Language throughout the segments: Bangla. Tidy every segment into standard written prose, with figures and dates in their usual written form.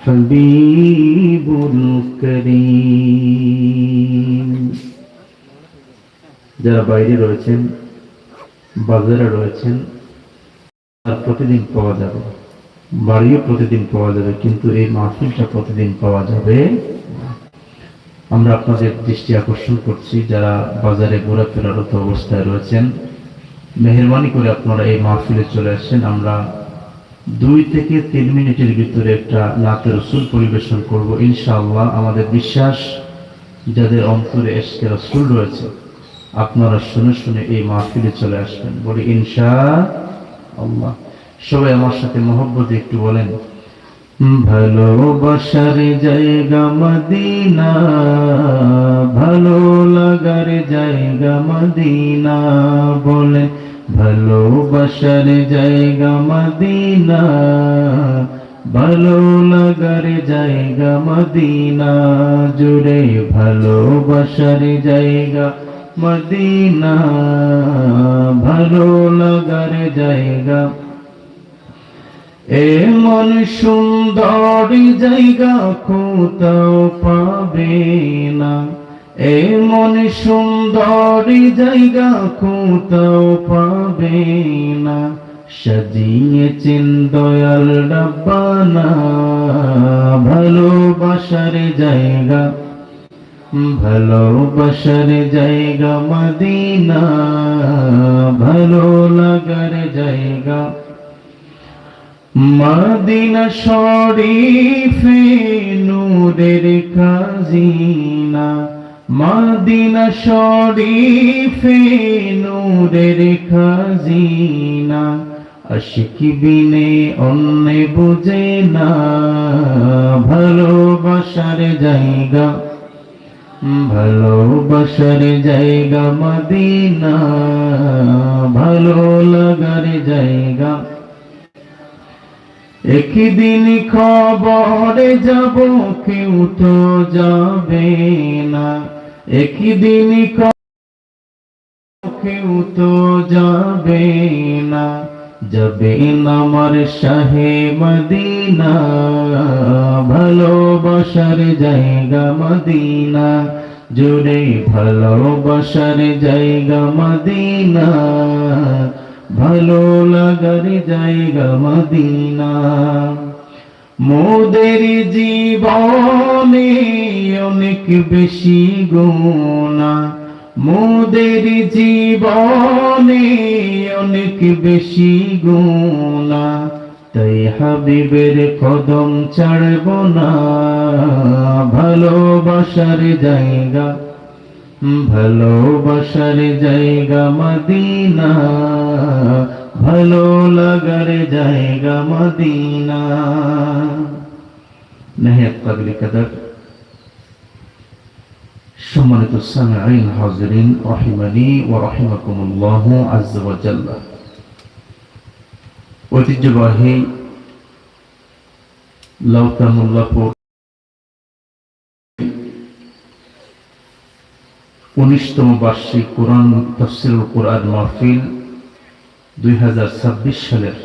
হাবিবুল করিম। যারা বাইরে রয়েছেন, বাজারে রয়েছেন, আর প্রতিদিন পাওয়া যাবে, বাড়িও প্রতিদিন পাওয়া যাবে, কিন্তু এই মাহফিলটা প্রতিদিন পাওয়া যাবে। আমরা আপনাদের দৃষ্টি আকর্ষণ করছি, যারা বাজারে ঘোরাফেরারত অবস্থায় রয়েছেন, মেহেরবানি করে আপনারা এই মাহফিলে চলে আসেন। আমরা 2 থেকে 3 মিনিটের ভিতরে একটা নাতে রসুল পরিবেশন করব ইনশাআল্লাহ। আমাদের বিশ্বাস, যাদের অন্তরে ইশকে রাসূল রয়েছে, আপনারা শুনে শুনে এই মাহফিলে চলে আসবেন। বলি ইনশাআল্লাহ। সবাই আমার সাথে মহব্বতে একটু বলেন, ভালোবাসার জায়গা মদিনা, ভালো লাগার জায়গা মদিনা। বলেন ভালোবাসার জায়গা মদিনা, ভালো লাগার জায়গা মদিনা। জুড়ে ভালোবাসার জায়গা মদিনা, ভালো লাগার জায়গা। এমন সুন্দর জায়গা কোথাও পাবে না, এমন সুন্দর জায়গা কোথাও পাবে না। সাজিয়েছেন দয়াল রাব্বানা, ভালোবাসার জায়গা, ভালোবাসার জায়গা মদিনা, ভালো লাগার জায়গা। মদিনা শরীফে নূরের খাজিনা, মদিনা শরীফে নূরের খাজিনা। আশিক বিনে অন্য বুঝে না, ভালোবাসার জায়গা, ভালোবাসার জায়গা মদিনা, ভালো লাগার জায়গা। একদিন খবরে যাব, কেউ তো যাবে না। একদিন কেউ তো যাবে না, যাবে না আমার শাহে মদিনা, ভালোবাসার জায়গা মদিনা। জুড়ে ভালোবাসার জায়গা মদিনা, ভালো লাগার জায়গা মদিনা। মোদের জীবনে অনেক বেশি গুনাহ, মোদের জীবনে অনেক বেশি গুনাহ। তাই হাবিবের কদম ছাড়ব না, ভালোবাসার জায়গা, ভালোবাসার জায়গা মদিনা, ভালো লাগার জায়গা মদিনা। নেহায়েত কাবিল কদর সম্মানিত সামিঈন হাজিরিন, রাহিমানি ওয়া রাহিমাকুমুল্লাহ আযজা ওয়া জাল্লা। ঐতিহ্যবাহী লাউতানুল্লাহপুর 19তম বার্ষিক কোরআন তাফসীরুল কোরআন মাহফিল 2026 সালের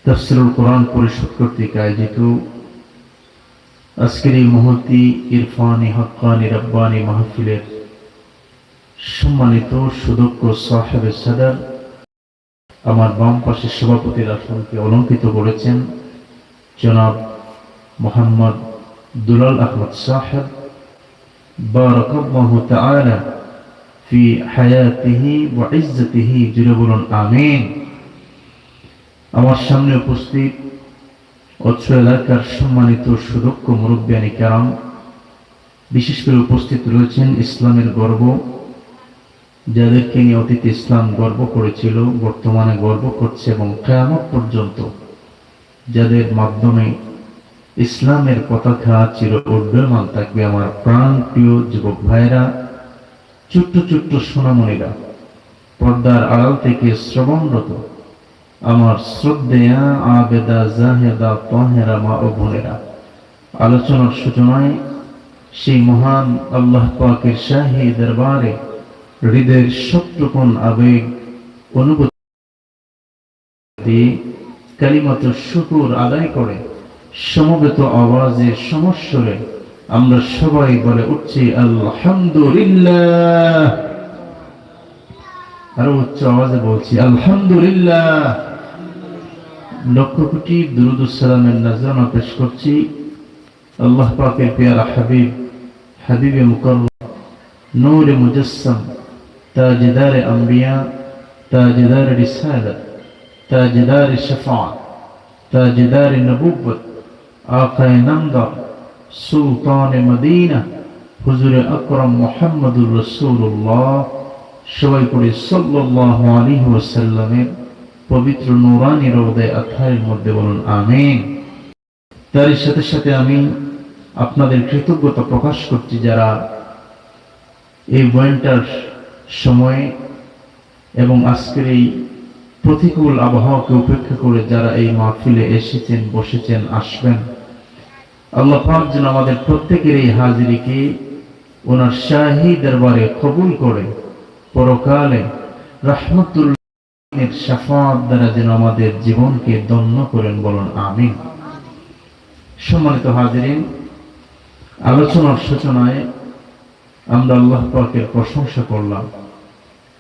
তাফসীরুল কোরআন পরিষদ কর্তৃক আয়োজিত আজকের এই মুহূর্তে ইরফানি হাক্কানি রাব্বানি মাহফিলের সম্মানিত সুদক্ষ সাহেবে সাদর, আমার বাম পাশে সভাপতির আসনকে অলঙ্কিত করেছেন জনাব মোহাম্মদ দুলাল আহমদ সাহেব, বারাকাল্লাহু তাআলা ফি হায়াতিহি ওয়া ইজ্জতিহি। জুড়ে বলুন আমিন। আমার সামনে উপস্থিত অত্র এলাকার সম্মানিত সুদক্ষ মুরব্বিয়ানি কেরাম, বিশেষ করে উপস্থিত রয়েছেন ইসলামের গর্ব, যাদেরকে নিয়ে অতীতে ইসলাম গর্ব করেছিল, বর্তমানে গর্ব করছে এবং কিয়ামত পর্যন্ত যাদের মাধ্যমে ইসলামের পতাকা চির উড্ডয়মান থাকবে। আমার প্রাণ প্রিয় যুবক ভাইরা, ছোট্ট ছোট্ট সোনামণিরা, পর্দার আড়াল থেকে শ্রবণরত আমার শ্রদ্ধেয়া আবেদা জাহেদা তাহেরা মা ও বোনেরা, আলোচনার সূচনায় সেই মহান আল্লাহ পাকের শাহী দরবারে হৃদয়ের সবটুকুন আবেগ অনুভূতি কালিমাতুশ শুকর আদায় করে সমবেত আওয়াজে সমস্বরে আমরা সবাই বলে উঠছি আলহামদুলিল্লাহ। আরো উচ্চ আওয়াজে বলছি আলহামদুলিল্লাহ। লক্ষ কোটি দুরূদ ও সালামের নাজরানা পেশ করছি আল্লাহ পাকের পেয়ারা হাবিব, হাবিবে মুকাররম, নূরে মুজাসসাম, তাজদারে আম্বিয়া, তাজদারে রিসালাত, তাজদারে শাফাআত, তাজদারে নবুওয়াত, আকায়ে নামদার, সুলতানে মদিনা, হুজুরে আকরাম মুহাম্মদুর রাসূলুল্লাহ সবাই পড়ি সাল্লাল্লাহু আলাইহি ওয়াসাল্লামের পবিত্র নূরানী রওদায়ে আতহারের মধ্যে বলুন আমিন। তার সাথে সাথে আমি আপনাদের কৃতজ্ঞতা প্রকাশ করছি যারা এই বয়ানটার সময়ে এবং আজকের এই প্রতিকূল আবহাওয়াকে উপেক্ষা করে যারা এই মাহফিলে এসেছেন, বসেছেন, আসবেন। আল্লাহ পাক যেন আমাদের প্রত্যেকের এই হাজিরিকে ওনার শাহী দরবারে কবুল করে পরকালে রাহমাতুল্লাহের শাফাআত দ্বারা যেন আমাদের জীবনকে ধন্য করেন বলুন আমিন। সম্মানিত হাজিরিন, আলোচনার সূচনায় আমরা আল্লাহ পাকের প্রশংসা করলাম।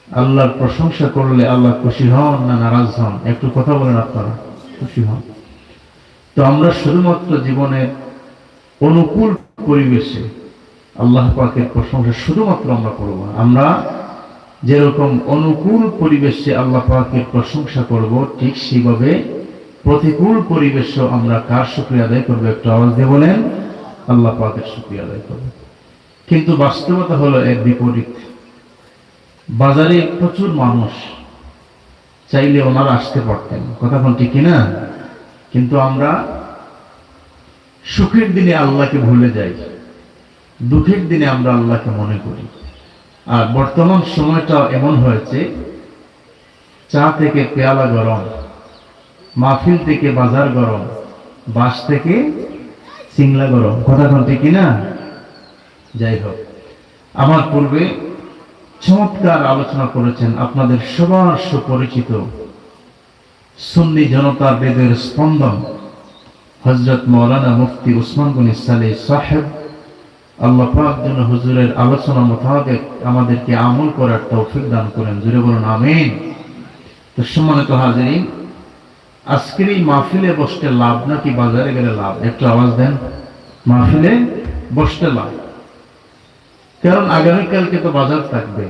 আল্লাহর প্রশংসা করলে আল্লাহ খুশি হন না নারাজ হন? একটু কথা বলেন, আপনারা খুশি হন? তো আমরা শুধুমাত্র জীবনের অনুকূল পরিবেশে আল্লাহ পাকের প্রশংসা শুধুমাত্র আমরা করব না। আমরা যেরকম অনুকূল পরিবেশে আল্লাহ পাকের প্রশংসা করব, ঠিক সেইভাবে প্রতিকূল পরিবেশেও আমরা কার শুকরিয়া আদায় করবো? একটু আওয়াজ দিয়ে বলেন, আল্লাহ পাকের শুকরিয়া আদায় করব। কিন্তু বাস্তবতা হলো এর বিপরীত। বাজারে প্রচুর মানুষ, চাইলে ওনারা আসতে পারতেন, কথা কোন ঠিক কিনা? কিন্তু আমরা সুখের দিনে আল্লাহকে ভুলে যাই, দুঃখের দিনে আমরা আল্লাহকে মনে করি। আর বর্তমান সময়টা এমন হয়েছে, চা থেকে পেয়ালা গরম, মাহফিল থেকে বাজার গরম, বাস থেকে সিংলা গরম, কথা কোন ঠিক কিনা? যাই হোক, আমার পূর্বে চমৎকার আলোচনা করেছেন আপনাদের সবার সুপরিচিত সুন্নি জনতা বেদের স্পন্দন হযরত মাওলানা মুফতি উসমান গনি সালেহ সাহেব। আল্লাহ পাক যেন হুজুরের আলোচনা মোতাবেক আমাদেরকে আমল করার তৌফিক দান করেন, জুড়ে বলুন আমিন। তো সম্মানিত হাজিরিন, আজকের এই মাহফিলে বসতে লাভ নাকি বাজারে গেলে লাভ? একটু আওয়াজ দেন। মাহফিলে বসতে লাভ, কারণ আগামীকালকে তো বাজার থাকবে,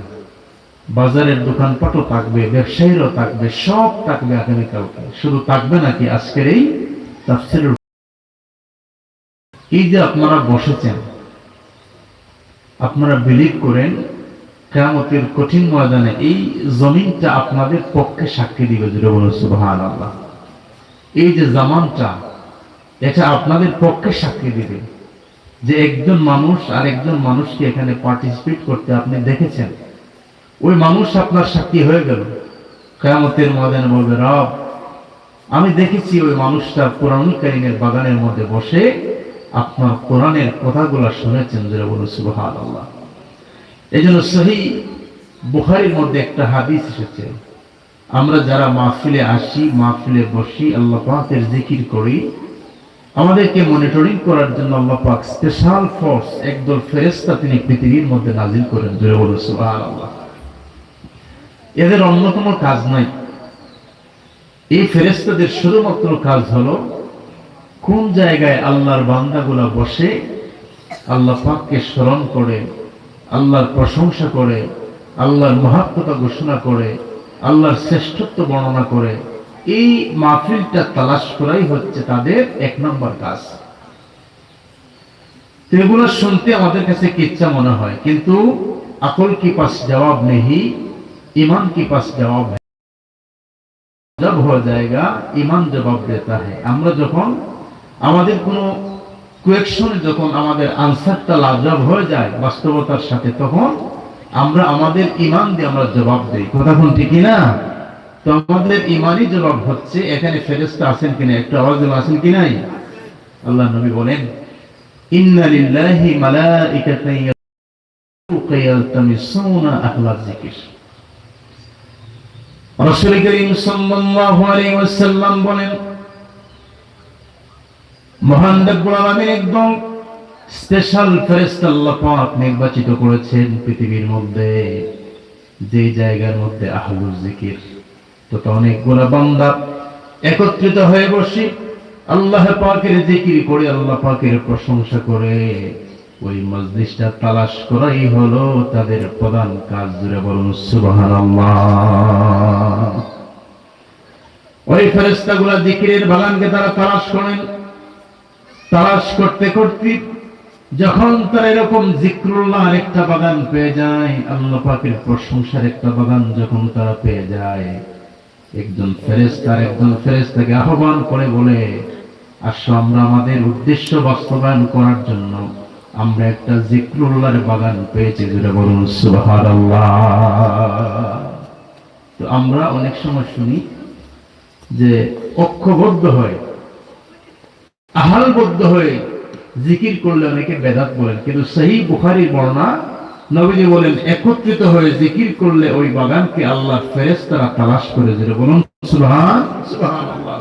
বাজারের দোকানপাটও থাকবে, ব্যবসায়ীরাও থাকবে, সব থাকবে আগামীকালকে। শুধু থাকবে নাকি আজকের এই তাফসীরের? এই যে আপনারা বসেছেন, আপনারা বিলিভ করেন কিয়ামতের কঠিন ময়দানে এই জমিনটা আপনাদের পক্ষে সাক্ষী দিবে, জুড়ে বলুন সুবহানাল্লাহ। এই যে জামানটা, এটা আপনাদের পক্ষে সাক্ষী দিবে যে একজন মানুষ আর একজন মানুষকে এখানে পার্টিসিপেট করতে আপনি দেখেছেন। ওই মানুষ আপনার সাক্ষী হয়ে গেল, কিয়ামতের ময়দানে বলবে, রব আমি দেখেছি ওই মানুষটা কোরআনুল কারীমের বাগানের মধ্যে বসে আপনার কোরআনের কথাগুলো শুনেছেন, যারা বলুন সুবহানাল্লাহ। এজন্য সহিহ বুখারীর মধ্যে একটা হাদিস এসেছে, আমরা যারা মাহফিলে আসি, মাহফিলে বসি, আল্লাহ পাকের জিকির করি, আমাদেরকে মনিটরিং করার জন্য আল্লাহ পাক স্পেশাল ফোর্স, একদল ফেরেশতা তিনি পৃথিবীর মধ্যে নাজিল করেন, যারা বলুন সুবহানাল্লাহ। এদের অন্য কোনো কাজ নাই। এই ফেরেশতাদের শুধুমাত্র কাজ হলো কোন জায়গায় আল্লাহর বান্দাগুলা বসে আল্লাহ পাককে স্মরণ করে, আল্লাহর প্রশংসা করে, আল্লাহর মহাত্মতা ঘোষণা করে, আল্লাহর শ্রেষ্ঠত্ব বর্ণনা করে, এই মাহফিলটা তালাশ করাই হচ্ছে তাদের এক নম্বর কাজ। তো এগুলো শুনতে আমাদের কাছে কিচ্ছা মনে হয়, কিন্তু আকল কি পাস জবাব নেই, ईमान के पास जवाब है। जब हो जाएगा ईमान जवाब देता है। আমরা যখন আমাদের কোনো কোয়েকশনে যখন আমাদের আনসারটা লাজবাব হয়ে যায় বাস্তবতার সাথে, তখন আমরা আমাদের ঈমান দিয়ে আমরা জবাব দেই, কথা কোন ঠিক না? তো আমাদের ঈমানি জবাব হচ্ছে এখানে ফেরেশতা আছেন কিনা, একটু আওয়াজ দিয়ে আছেন কি নাই? আল্লাহ নবী বলেন, ইন্না লিল্লাহি মালাইকাতান ইয়ালতামিসুনা আহলাল যিকর। রাসূল করিম সাল্লাল্লাহু আলাইহি ওয়াসাল্লাম বলেন, মহান রব্বুল আলামিন একদম স্পেশাল ফেরেশতা আল্লাহ পাক নির্বাচিত করেছেন পৃথিবীর মধ্যে, যে জায়গার মধ্যে আহলুল জিকির, তো অনেকগুলো বান্দা একত্রিত হয়ে বসে আল্লাহ পাকের জিকির করে, আল্লাহ পাকের প্রশংসা করে, ওই মজলিসটা তালাশ করাই হলো তাদের প্রধান কাজ। জুড়ে বলুন সুবহানাল্লাহ। ওই ফেরেশতাগুলো জিকিরের বাগানকে তারা তালাশ করেন। তালাশ করতে করতে যখন তারা এরকম জিক্রুল্লাহর একটা বাগান পেয়ে যায়, আল্লাহ পাকের প্রশংসার একটা বাগান যখন তারা পেয়ে যায়, একজন ফেরেশতাকে আহ্বান করে বলে, আসো আমরা আমাদের উদ্দেশ্য বাস্তবায়ন করার জন্য আমরা একটা জিক্রুল্লাহর বাগান পেয়েছি। যেটা বলুন সুবহানাল্লাহ। তো আমরা অনেক সময় শুনি যে ঐক্যবদ্ধ হয়ে, আহালবদ্ধ হয়ে জিকির করলে অনেকে বেদাত বলেন, কিন্তু সহিহ বুখারীর বর্ণনা, নবীজি বলেন একত্রিত হয়ে জিকির করলে ওই বাগানকে আল্লাহ ফেরেশতারা তালাশ করে। যেটা বলুন সুবহানাল্লাহ।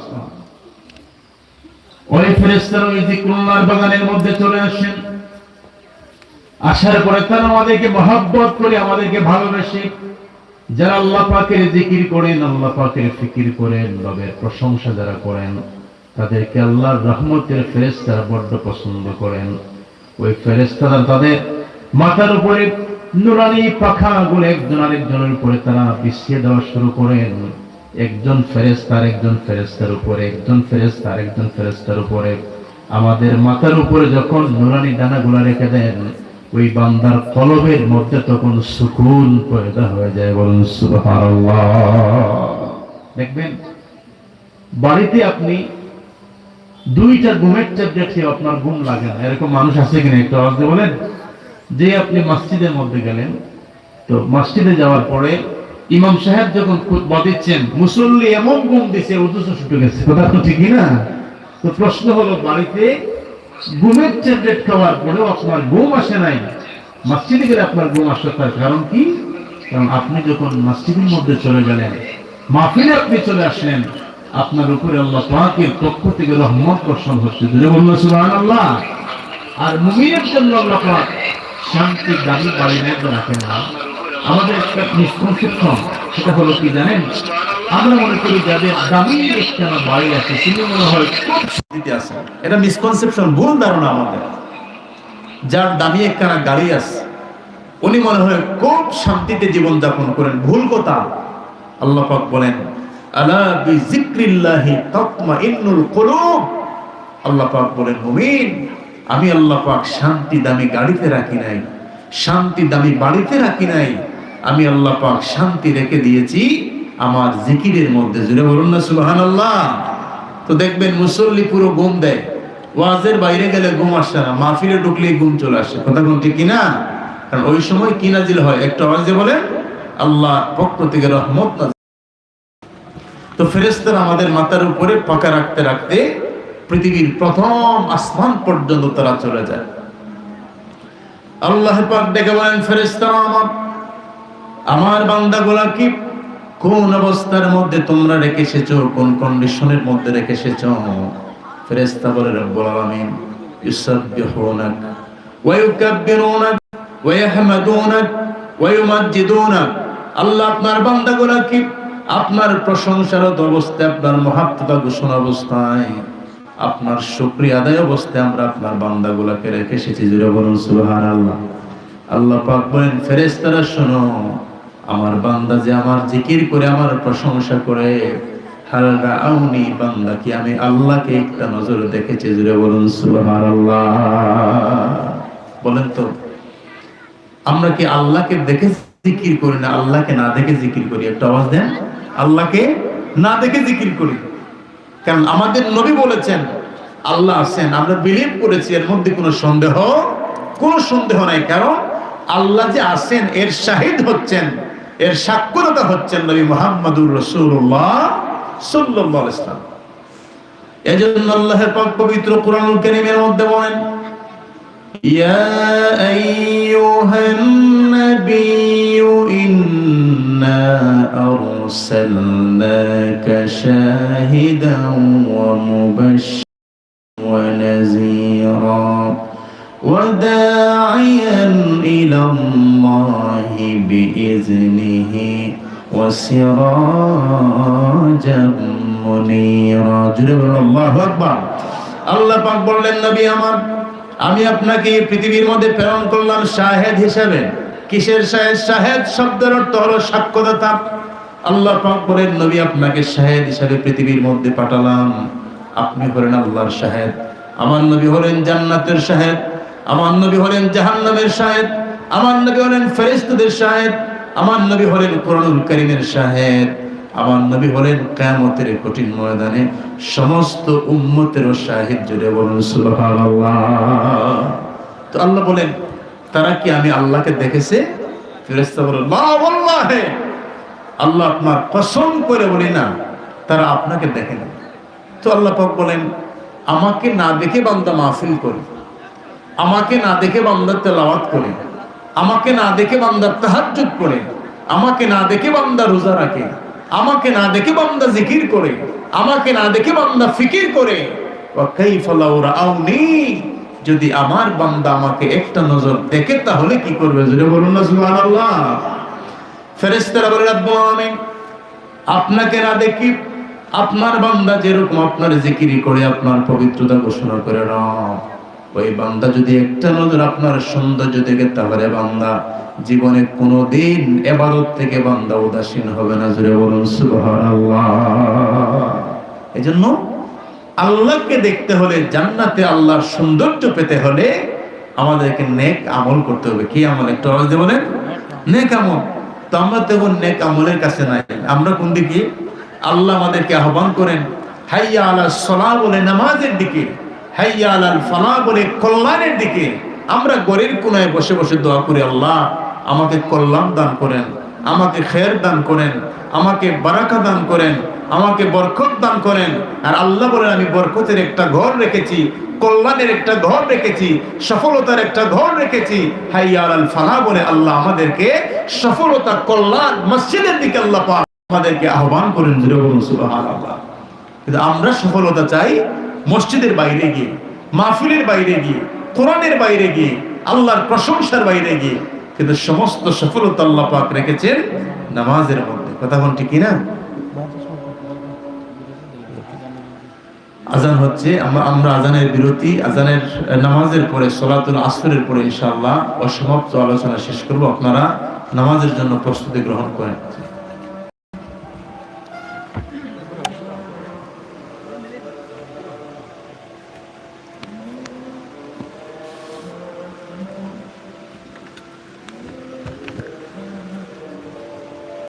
ওই ফেরেশতারা ওই জিক্রুল্লাহর বাগানের মধ্যে চলে আসেন। আসার পরে তারা আমাদেরকে মহব্বত করে, আমাদেরকে ভালোবেসে, যারা আল্লাহ পাকের জিকির করেন, আল্লাহ পাকের ফিকির করেন, রবের প্রশংসা যারা করেন, তাদেরকে আল্লাহর রহমতের ফেরেশতারা বড্ড পছন্দ করেন। ওই ফেরেশতারা তাদের মাথার উপরে নুরানি পাখাগুলো একজন আরেকজনের উপরে তারা বিছিয়ে দেওয়া শুরু করেন। একজন ফেরেশতার উপরে, একজন ফেরেশতা আরেকজন ফেরেশতার উপরে। আমাদের মাথার উপরে যখন নুরানি দানাগুলো রেখে দেন, ওই বান্দার কলবের মধ্যে তখন সুকুন পয়দা হয়ে যায়। বলুন সুবহানাল্লাহ। দেখবেন বাড়িতে আপনি দুইটা ঘুমের ট্যাবলেট খেয়ে আপনার ঘুম লাগে না, এরকম মানুষ আছে কিনা একটু আওয়াজ দিয়ে বলেন। যে আপনি মসজিদের মধ্যে গেলেন, তো মসজিদে যাওয়ার পরে ইমাম সাহেব যখন খুতবা দিচ্ছেন, মুসল্লি এমন ঘুম দিছে অথচ ছুটে গেছে, কথা তো ঠিকই না? তো প্রশ্ন হলো, বাড়িতে ঘুমের ট্যাবলেট খাওয়ার পরেও আপনার ঘুম আসে নাই, মসজিদে গেলে আপনার ঘুম আসে, তার কারণ কি? কারণ আপনি যখন মসজিদের মধ্যে চলে গেলেন, মাহফিলে আপনি চলে আসলেন, আপনার উপরে আল্লাহ পাকের পক্ষ থেকে রহমত বর্ষণ হচ্ছে। যদি বলুন সুবহানাল্লাহ। আর মুমিনের জন্য আল্লাহ পাক শান্তির দাবি বাড়ি রাখেন না। আমাদের একটা মিসকনসেপশন, সেটা হলো কি জানেন? আমরা মনে করি যাদের দামি একটা বাড়ি আছে তিনি মনে হয় খুব শান্তিতে আছেন। এটা মিসকনসেপশন, ভুল ধারণা আমাদের। যার দামি একটা গাড়ি আছে উনি মনে হয় খুব শান্তিতে জীবন যাপন করেন, ভুল কথা। আল্লাহ পাক বলেন, আলা বিযিক্রিল্লাহি তাতমাইন্নুল কুলুব। আল্লাহ পাক বলেন, মুমিন, আমি আল্লাহ পাক শান্তি দামি গাড়িতে রাখি নাই, শান্তি দামি বাড়িতে রাখি নাই, আমি আল্লাহ পাক শান্তি রেখে দিয়েছি আমার জিকিরের মধ্যে। জুড়ে বলুন না সুবহানাল্লাহ। তো দেখবেন মুসল্লি পুরো ঘুম দেয়, ওয়াজের বাইরে গেলে ঘুম আসে না, মাহফিলে ঢুকলেই ঘুম চলে আসে, কথা কোন ঠিক কিনা? কারণ ওই সময় কি নাজিল হয়? একটা আওয়াজে বলেন আল্লাহ পক্ষ থেকে রহমত নাজিল। তো ফেরেশতারা আমাদের মাথার উপরে পাকা রাখতে রাখতে পৃথিবীর প্রথম আসমান পর্যন্ত তারা চলে যায়। আল্লাহ পাক ডেকে বলেন, ফেরেশতারা আমার বান্দাগুলা কি কোন অবস্থার মধ্যে তোমরা রেখে এসেছো, কোন কন্ডিশনের মধ্যে রেখে এসেছো? ফেরেশতা বলে, রব্বুল আলামিন ইউসাব্বিহুনাক ওয়া ইউকাব্বিরুনাক ওয়া ইয়াহমাদুনাক ওয়া ইউমাজ্জিদুনাক। আল্লাহ আপনার বান্দাগুলা কি আপনার প্রশংসারত অবস্থায়, আপনার মহাত্মতা ঘোষণা অবস্থায়, আপনার শুকরিয়া আদায় অবস্থায় আমরা আপনার বান্দাগুলাকে রেখে এসেছি। জুড়ে বলুন সুবহানাল্লাহ। আল্লাহ পাক বলেন, ফেরেশতারা শোনো, আমার বান্দা যে আমার জিকির করে, আমার প্রশংসা করে, হাল রাআউনি, বান্দা কি আমি আল্লাহকে একটা নজর দেখেছে? জুড়ে বলুন সুবহানাল্লাহ। বলেন তো, আমরা কি আল্লাহকে দেখে জিকির করি না আল্লাহকে না দেখে জিকির করি? একটা আওয়াজ দেন। আল্লাহকে না দেখে জিকির করি, কারণ আমাদের নবী বলেছেন আল্লাহ আছেন, আমরা বিলিভ করেছি, এর মধ্যে কোনো সন্দেহ নাই। কারণ আল্লাহ যে আছেন এর শাহিদ হচ্ছেন, এর সাক্ষ্যদাতা হচ্ছেন নবী মুহাম্মদুর রাসূলুল্লাহ সাল্লাল্লাহু আলাইহি ওয়াসাল্লাম। এজন্য আল্লাহর পাক পবিত্র কোরআনুল কারীমের মধ্যে বলেন, ইয়া আইয়ুহান নাবিয়্যু ইন্না আরসালনাকা শাহিদান ওয়া মুবাশশিরান ونذيرا وداعيا إلى الله بإذنه وسراجا منيرا الله أكبر আল্লাহ পাক বললেন নবী আমার আমি আপনাকে পৃথিবীর মধ্যে প্রেরণ করলাম শাহেদ হিসেবে কিসের শাহেদ শাহেদ শব্দের অর্থ হলো সাক্ষ্যদাতা আল্লাহ পাক বলেন নবী আপনাকে শাহেদ হিসেবে পৃথিবীর মধ্যে পাঠালাম আপনি হলেন আল্লাহর শাহেদ আমার নবী হলেন জান্নাতের শাহেদ আমার নবী হলেন জাহান্নামের শাহেদ আমার নবী হলেন ফেরেশতাদের শাহেদ আমার নবী হলেন কোরআনুল কারীমের শাহেদ আমার নবী হলেন কিয়ামতের কঠিন ময়দানে সমস্ত উম্মতের শাহিদ জুড়ে বলুন সুবহানাল্লাহ তো আল্লাহ বলেন তারা কি আমি আল্লাহকে দেখেছে ফেরেশতা বলেন লা ওয়াল্লাহি আল্লাহ আপনার কসম করে বলি না তারা আপনাকে দেখে না তো আল্লাহ পাক বলেন আমাকে না দেখে বান্দা মাহফিল করে আমাকে না দেখে বান্দা তেলাওয়াত করে আমাকে না দেখে বান্দা তাহাজ্জুদ করে আমাকে না দেখে বান্দা রোজা রাখে আমাকে না দেখে বান্দা জিকির করে আমাকে না দেখে বান্দা ফিকির করে ওয়া কাইফা লাউ রাআউনি যদি আমার বান্দা আমাকে একটা নজর দেখে তাহলে কি করবে জোরে বলুন না সুবহানাল্লাহ ফেরেশতারা বলে রব্বুল আলামিন আপনাকে না দেখি আপনার বান্দা যেরকম আপনার জিকিরি করে আপনার পবিত্রতা ঘোষণা করে না ওই বান্দা যদি একটা নজর আপনার সৌন্দর্য দেখে তাহলে বান্দা জীবনে কোনোদিন ইবাদত থেকে বান্দা উদাসীন হবে না জোরে বলুন সুবহানাল্লাহ এজন্য আল্লাহকে দেখতে হলে জান্নাতে আল্লাহর সৌন্দর্য পেতে হলে আমাদেরকে নেক আমল করতে হবে কি আমল একটু আওয়াজ দিয়ে বলেন নেক আমল তো আমরা তো নেক আমলের কাছে নাই আমরা কোন দিকে আল্লাহ আমাদেরকে আহ্বান করেন হাইয়া আলাস সালাহ বলে নামাজের দিকে হাইয়া আলাল ফালাহ বলে কল্যাণের দিকে আমরা ঘরের কোনায় বসে বসে দোয়া করি আল্লাহ আমাকে কল্যাণ দান করেন আমাকে খের দান করেন আমাকে বারাকা দান করেন আমাকে বরকত দান করেন আর আল্লাহ বলেন আমি বরকতের একটা ঘর রেখেছি কল্যাণের একটা ঘর রেখেছি সফলতার একটা ঘর রেখেছি হাইয়া আলাল ফালাহ বলে আল্লাহ আমাদেরকে সফলতা কল্যাণ মসজিদের দিকে আল্লাহ পাক আমাদেরকে আহ্বান করেন জোরে বলুন সুবহানাল্লাহ কিন্তু আমরা সফলতা চাই মসজিদের বাইরে গিয়ে মাহফিলের বাইরে গিয়ে কোরআনের বাইরে গিয়ে আল্লাহর প্রশংসার বাইরে গিয়ে কিন্তু সমস্ত সফলতা আল্লাহ পাক রেখেছেন নামাজের মধ্যে কথা কোন ঠিক না আজান হচ্ছে আমরা আজানের বিরতি আজানের নামাজের পরে সালাতুল আসরের পরে ইনশাআল্লাহ অসমাপ্ত আলোচনা শেষ করব আপনারা নামাজের জন্য প্রস্তুতি গ্রহণ করেন